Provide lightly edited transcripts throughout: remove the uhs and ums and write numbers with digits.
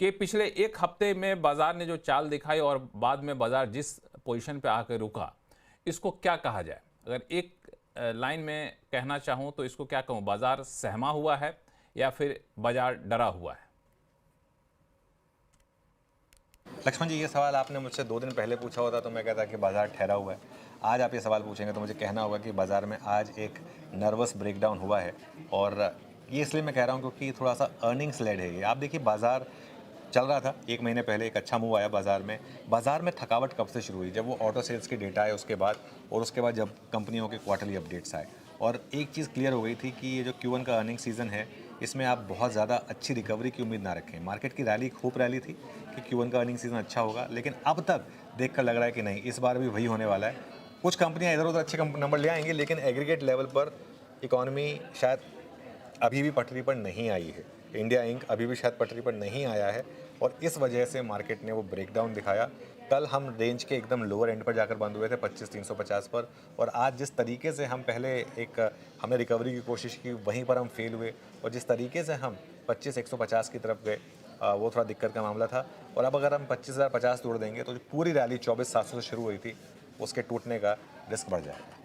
कि पिछले एक हफ्ते में बाजार ने जो चाल दिखाई और बाद में बाजार जिस पोजीशन पे आकर रुका, इसको क्या कहा जाए? अगर एक लाइन में कहना चाहूं तो इसको क्या कहूं, बाजार सहमा हुआ है या फिर बाजार डरा हुआ है? लक्ष्मण जी, ये सवाल आपने मुझसे 2 दिन पहले पूछा होता तो मैं कहता कि बाजार ठहरा हुआ है। आज आप ये सवाल पूछेंगे तो मुझे कहना होगा कि बाजार में आज एक नर्वस ब्रेकडाउन हुआ है। और ये इसलिए मैं कह रहा हूँ क्योंकि थोड़ा सा अर्निंग्स लेड है ये। आप देखिए, बाजार चल रहा था 1 महीने पहले, एक अच्छा मूव आया बाजार में। बाजार में थकावट कब से शुरू हुई? जब वो ऑटो सेल्स के डेटा आए उसके बाद, और उसके बाद जब कंपनियों के क्वार्टरली अपडेट्स आए। और एक चीज़ क्लियर हो गई थी कि ये जो Q1 का अर्निंग सीज़न है, इसमें आप बहुत ज़्यादा अच्छी रिकवरी की उम्मीद ना रखें। मार्केट की रैली खूब रैली थी कि Q1 का अर्निंग सीज़न अच्छा होगा, लेकिन अब तक देखकर लग रहा है कि नहीं, इस बार भी वही होने वाला है। कुछ कंपनियां इधर उधर अच्छे नंबर ले आएंगी, लेकिन एग्रीगेट लेवल पर इकॉनमी शायद अभी भी पटरी पर नहीं आई है। इंडिया इंक अभी भी शायद पटरी पर नहीं आया है, और इस वजह से मार्केट ने वो ब्रेकडाउन दिखाया। कल हम रेंज के एकदम लोअर एंड पर जाकर बंद हुए थे 25,350 पर, और आज जिस तरीके से हम पहले हमने रिकवरी की कोशिश की, वहीं पर हम फेल हुए, और जिस तरीके से हम 25,150 की तरफ गए, वो थोड़ा दिक्कत का मामला था। और अब अगर हम 25,050 तोड़ देंगे तो जो पूरी रैली 24,700 से शुरू हुई थी, उसके टूटने का रिस्क बढ़ जाएगा।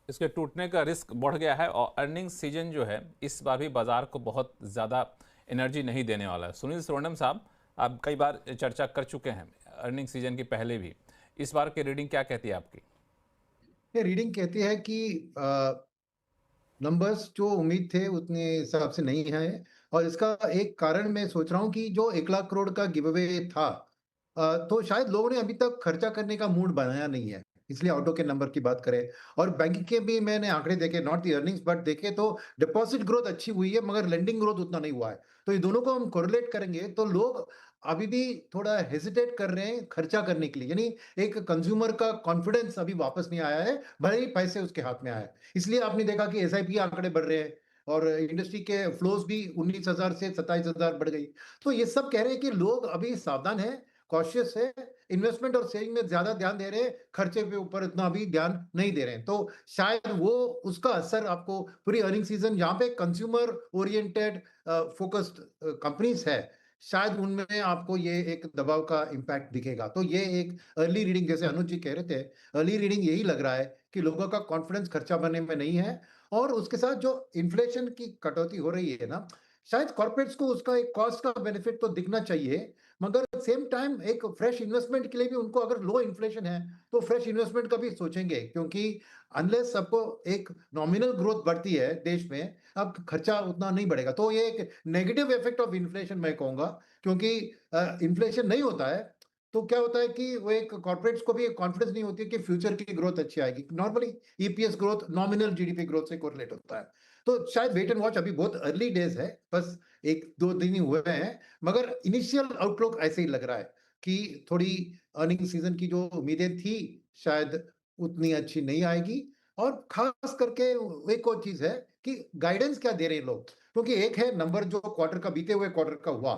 इसके टूटने का रिस्क बढ़ गया है, और अर्निंग सीजन जो है इस बार भी बाजार को बहुत ज़्यादा एनर्जी नहीं देने वाला है। सुनील सुवर्णम साहब, आप कई बार चर्चा कर चुके हैं अर्निंग सीजन की पहले भी, इस बार की रीडिंग क्या कहती है आपकी? ये रीडिंग कहती है कि नंबर्स जो उम्मीद थे उतने हिसाब से नहीं है, और इसका एक कारण मैं सोच रहा हूँ कि जो 1 लाख करोड़ का गिव अवे था, तो शायद लोगों ने अभी तक खर्चा करने का मूड बनाया नहीं है, इसलिए ऑटो के नंबर की बात करें। और बैंकिंग के भी मैंने आंकड़े देखे, नॉट द अर्निंग्स बट देखे, तो डिपॉजिट ग्रोथ अच्छी हुई है, मगर लेंडिंग ग्रोथ उतना नहीं हुआ है। तो ये दोनों को हम कोरिलेट करेंगे तो लोग अभी भी थोड़ा हेजिटेट कर रहे हैं खर्चा करने के लिए, यानी एक कंज्यूमर का कॉन्फिडेंस अभी वापस नहीं आया है, भले ही पैसे उसके हाथ में आए। इसलिए आपने देखा कि एसआईपी आंकड़े बढ़ रहे हैं, और इंडस्ट्री के फ्लोज भी 19,000 से 27,000 बढ़ गई। तो ये सब कह रहे हैं कि लोग अभी सावधान हैं, कॉशियस है, इन्वेस्टमेंट और सेविंग में ज्यादा ध्यान दे रहे हैं, खर्चे पे ऊपर इतना अभी ध्यान नहीं दे रहे हैं। तो शायद वो उसका असर आपको पूरी अर्निंग सीजन, जहां पे कंज्यूमर ओरिएंटेड फोकस्ड कंपनीज है, शायद उनमें आपको ये एक दबाव का इम्पैक्ट दिखेगा। तो ये एक अर्ली रीडिंग, जैसे अनुज जी कह रहे थे, अर्ली रीडिंग यही लग रहा है कि लोगों का कॉन्फिडेंस खर्चा भरने में नहीं है। और उसके साथ जो इन्फ्लेशन की कटौती हो रही है ना, शायद कॉर्पोरेट्स को उसका एक कॉस्ट का बेनिफिट तो दिखना चाहिए, मगर सेम टाइम एक फ्रेश इन्वेस्टमेंट के लिए भी उनको, अगर लो इन्फ्लेशन है तो फ्रेश इन्वेस्टमेंट का भी सोचेंगे, क्योंकि अनलेस सबको एक नॉमिनल ग्रोथ बढ़ती है देश में, अब खर्चा उतना नहीं बढ़ेगा। तो ये एक नेगेटिव इफेक्ट ऑफ इन्फ्लेशन मैं कहूंगा, क्योंकि इन्फ्लेशन नहीं होता है तो क्या होता है कि वो एक कॉर्पोरेट्स को भी एक कॉन्फिडेंस नहीं होती है कि फ्यूचर की ग्रोथ अच्छी आएगी। Normally EPS growth nominal GDP growth से कोरिलेट होता है। तो शायद वेट एंड वॉच, अभी बहुत अर्ली डेज है, बस 1-2 दिन ही हुए हैं, मगर इनिशियल आउटलुक ऐसे ही लग रहा है कि थोड़ी अर्निंग सीजन की जो उम्मीदें थी शायद उतनी अच्छी नहीं आएगी। और खास करके एक और चीज है कि गाइडेंस क्या दे रहे हैं लोग, क्योंकि एक है नंबर जो क्वार्टर का, बीते हुए क्वार्टर का हुआ,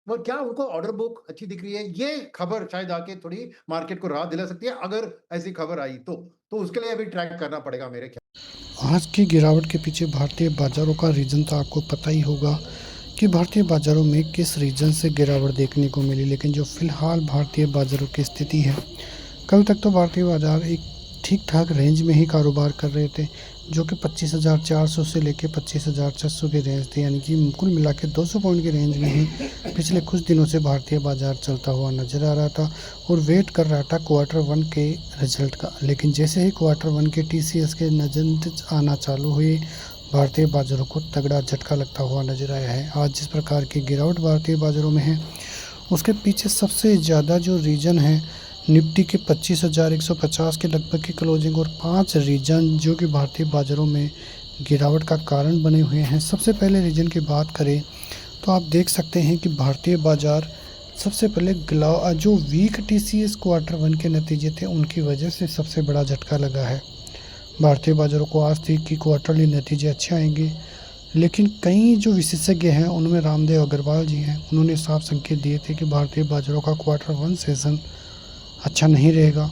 और क्या उनको ऑर्डर बुक अच्छी दिख रही है, ये खबर शायद आके थोड़ी मार्केट को राहत दिला सकती है, अगर ऐसी खबर आई तो उसके लिए अभी ट्रैक करना पड़ेगा मेरे ख्याल। आज की गिरावट के पीछे भारतीय बाजारों का रीज़न तो आपको पता ही होगा कि भारतीय बाज़ारों में किस रीज़न से गिरावट देखने को मिली। लेकिन जो फ़िलहाल भारतीय बाज़ारों की स्थिति है, कल तक तो भारतीय बाज़ार एक ठीक ठाक रेंज में ही कारोबार कर रहे थे, जो कि 25,400 से लेकर 25,600 के रेंज थे, यानी कि कुल मिला के 200 पॉइंट के रेंज में ही पिछले कुछ दिनों से भारतीय बाज़ार चलता हुआ नज़र आ रहा था, और वेट कर रहा था Q1 के रिजल्ट का। लेकिन जैसे ही Q1 के TCS के नजर आना चालू हुई, भारतीय बाज़ारों को तगड़ा झटका लगता हुआ नजर आया है। आज जिस प्रकार की गिरावट भारतीय बाज़ारों में है, उसके पीछे सबसे ज़्यादा जो रीज़न है, निफ्टी के 25,150 के लगभग की क्लोजिंग, और 5 रीजन जो कि भारतीय बाज़ारों में गिरावट का कारण बने हुए हैं। सबसे पहले रीजन की बात करें तो आप देख सकते हैं कि भारतीय बाज़ार सबसे पहले जो वीक TCS Q1 के नतीजे थे, उनकी वजह से सबसे बड़ा झटका लगा है। भारतीय बाज़ारों को आज थी कि क्वार्टरली नतीजे अच्छे आएंगे, लेकिन कई जो विशेषज्ञ हैं, उनमें रामदेव अग्रवाल जी हैं, उन्होंने साफ संकेत दिए थे कि भारतीय बाज़ारों का Q1 सेशन अच्छा नहीं रहेगा,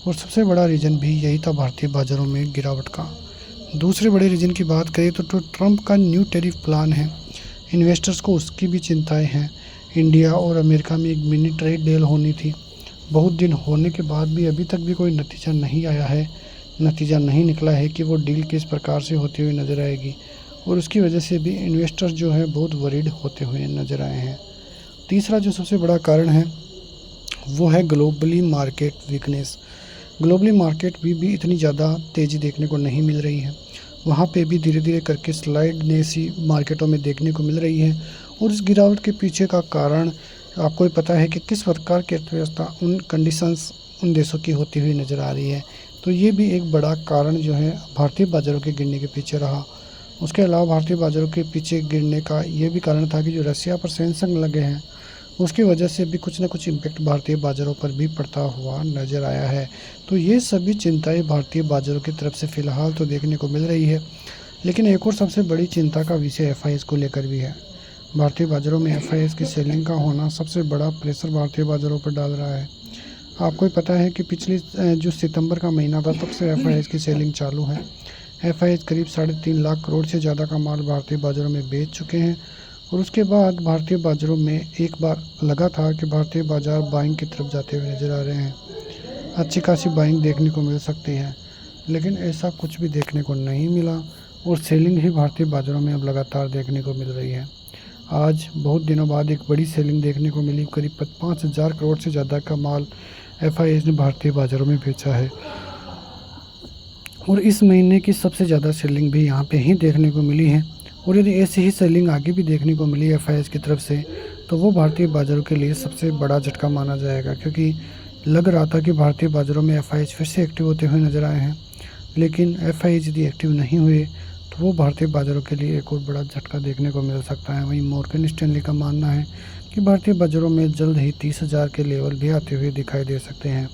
और सबसे बड़ा रीज़न भी यही था भारतीय बाज़ारों में गिरावट का। दूसरे बड़े रीज़न की बात करें तो ट्रंप का न्यू टैरिफ प्लान है, इन्वेस्टर्स को उसकी भी चिंताएं हैं। इंडिया और अमेरिका में एक मिनी ट्रेड डील होनी थी, बहुत दिन होने के बाद भी अभी तक भी कोई नतीजा नहीं आया है, नतीजा नहीं निकला है कि वो डील किस प्रकार से होती हुई नज़र आएगी, और उसकी वजह से भी इन्वेस्टर्स जो है बहुत वरीड होते हुए नज़र आए हैं। तीसरा जो सबसे बड़ा कारण है वो है globally market weakness. Globally market भी इतनी ज़्यादा तेज़ी देखने को नहीं मिल रही है, वहाँ पे भी धीरे धीरे करके स्लाइड सी मार्केटों में देखने को मिल रही है। और इस गिरावट के पीछे का कारण आपको पता है कि किस प्रकार की अर्थव्यवस्था उन कंडीशंस उन देशों की होती हुई नज़र आ रही है। तो ये भी एक बड़ा कारण जो है भारतीय बाज़ारों के गिरने के पीछे रहा। उसके अलावा भारतीय बाज़ारों के पीछे गिरने का ये भी कारण था कि जो रसिया पर सैंक्शन लगे हैं उसकी वजह से भी कुछ ना कुछ इम्पैक्ट भारतीय बाज़ारों पर भी पड़ता हुआ नज़र आया है। तो ये सभी चिंताएं भारतीय बाज़ारों की तरफ से फ़िलहाल तो देखने को मिल रही है। लेकिन एक और सबसे बड़ी चिंता का विषय एफआईएस को लेकर भी है। भारतीय बाज़ारों में एफआईएस की सेलिंग का होना सबसे बड़ा प्रेशर भारतीय बाज़ारों पर डाल रहा है। आपको पता है कि पिछले जो सितंबर का महीना था तब से एफआईएस की सेलिंग चालू है। एफआईएस करीब 3.5 लाख करोड़ से ज़्यादा का माल भारतीय बाज़ारों में बेच चुके हैं। और उसके बाद भारतीय बाज़ारों में एक बार लगा था कि भारतीय बाज़ार बाइंग की तरफ जाते हुए नज़र आ रहे हैं, अच्छी खासी बाइंग देखने को मिल सकती है, लेकिन ऐसा कुछ भी देखने को नहीं मिला और सेलिंग ही भारतीय बाज़ारों में अब लगातार देखने को मिल रही है। आज बहुत दिनों बाद एक बड़ी सेलिंग देखने को मिली, करीब 5,000 करोड़ से ज़्यादा का माल एफआईएस ने भारतीय बाज़ारों में बेचा है। और इस महीने की सबसे ज़्यादा सेलिंग भी यहाँ पे ही देखने को मिली है। और यदि ऐसी ही सेलिंग आगे भी देखने को मिली एफआईएस की तरफ से तो वो भारतीय बाज़ारों के लिए सबसे बड़ा झटका माना जाएगा, क्योंकि लग रहा था कि भारतीय बाज़ारों में एफआईएस फिर से एक्टिव होते हुए नज़र आए हैं, लेकिन एफआईएस यदि एक्टिव नहीं हुए तो वो भारतीय बाज़ारों के लिए एक और बड़ा झटका देखने को मिल सकता है। वहीं मॉर्गन स्टैनली का मानना है कि भारतीय बाज़ारों में जल्द ही 30,000 के लेवल भी आते हुए दिखाई दे सकते हैं।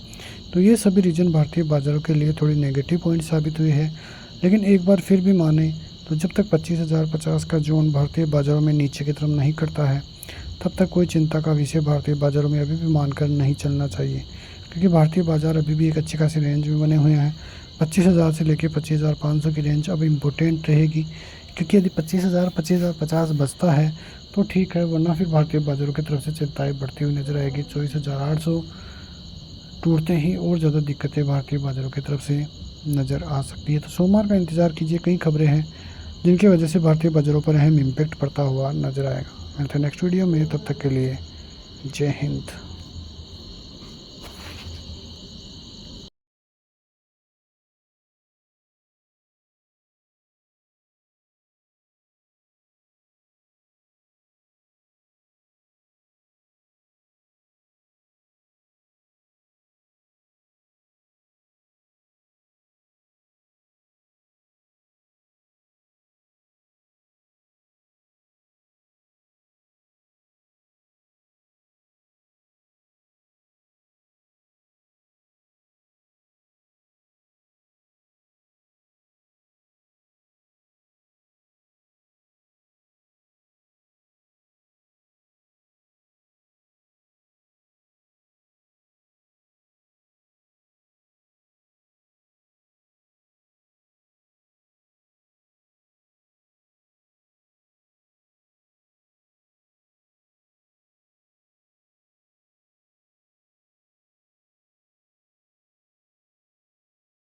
तो ये सभी रीजन भारतीय बाज़ारों के लिए थोड़ी नेगेटिव पॉइंट साबित हुए हैं। लेकिन एक बार फिर भी माने तो जब तक 25,050 का जोन भारतीय बाज़ारों में नीचे की तरफ नहीं करता है तब तक कोई चिंता का विषय भारतीय बाज़ारों में अभी भी मानकर नहीं चलना चाहिए, क्योंकि भारतीय बाज़ार अभी भी एक अच्छी खासी रेंज में बने हुए हैं। 25,000 से लेकर 25,500 की रेंज अब इम्पोर्टेंट रहेगी, क्योंकि यदि 25,000 25,050 बचता है तो ठीक है, वरना फिर भारतीय बाज़ारों की तरफ से चिंताएँ बढ़ती हुई नजर आएगी। 24,800 टूटते ही और ज़्यादा दिक्कतें भारतीय बाज़ारों की तरफ से नज़र आ सकती है। तो सोमवार का इंतज़ार कीजिए, कई खबरें हैं जिनकी वजह से भारतीय बाज़ारों पर अहम इम्पैक्ट पड़ता हुआ नजर आएगा। मिलते हैं नेक्स्ट वीडियो में, तब तक के लिए जय हिंद।